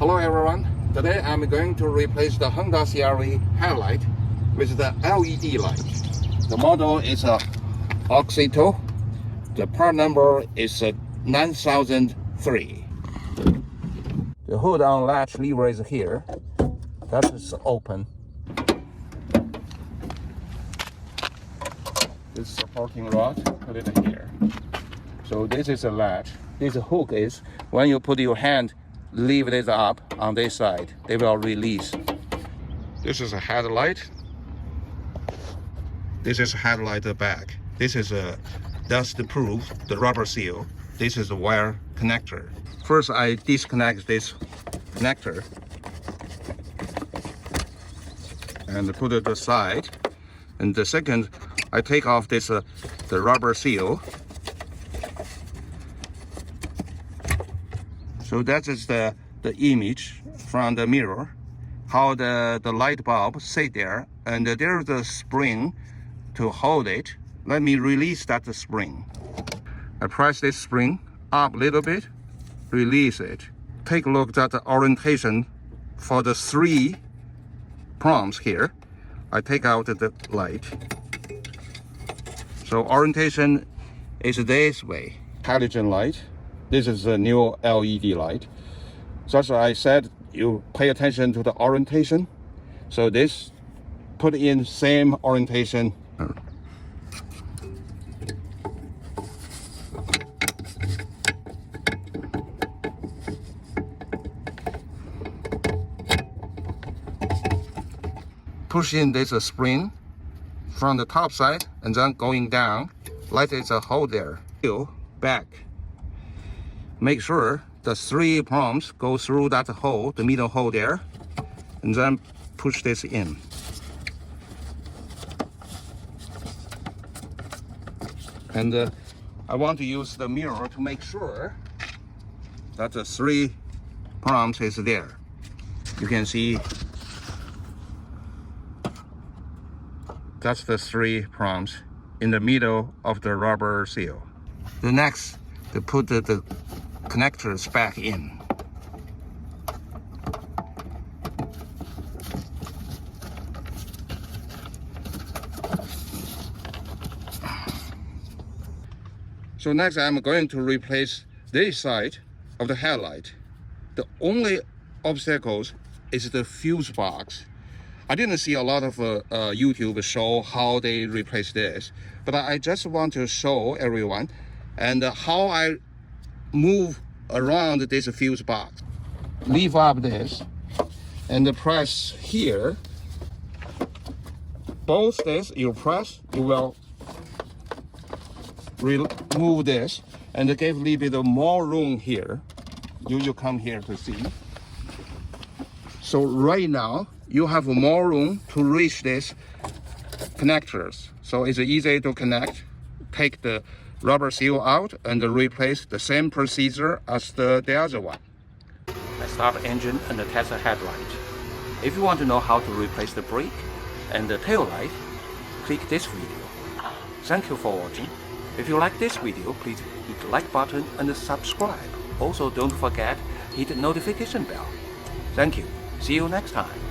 Hello everyone, today I'm going to replace the Honda CR-V headlight with the LED light. The model is a AUXITO. The part number is 9003. The hold on latch lever is here. That is open. This supporting rod, put it here. So this is a latch. This hook is when you put your hand, leave this up on this side, they will release. This is a headlight. This is a headlight back. This is a dust-proof, the rubber seal. This is a wire connector. First, I disconnect this connector and put it aside. And the second, I take off this the rubber seal. So that is the image from the mirror, how the light bulb sit there, and there's a spring to hold it. Let me release that spring. I press this spring up a little bit, release it. Take a look at the orientation for the 3 prongs here. I take out the light. So orientation is this way. Halogen light. This is a new LED light. So as I said, you pay attention to the orientation. So this put in same orientation. Push in this spring from the top side and then going down. Light is a hole there. Back. Make sure the 3 prongs go through that hole, the middle hole there, and then push this in. And I want to use the mirror to make sure that the 3 prongs is there. You can see that's the 3 prongs in the middle of the rubber seal. The next, to put the connectors back in. So next I'm going to replace this side of the headlight. The only obstacles is the fuse box. I didn't see a lot of YouTube show how they replace this, but I just want to show everyone and how I move around this fuse box. Lift up this and press here. Both this you press, you will remove this and give a little bit more room here. You come here to see. So right now you have more room to reach these connectors. So it's easy to connect. Take the rubber seal out and replace the same procedure as the other one. I start the engine and test the headlight. If you want to know how to replace the brake and the tail light, click this video. Thank you for watching. If you like this video, please hit the like button and subscribe. Also don't forget hit the notification bell. Thank you. See you next time.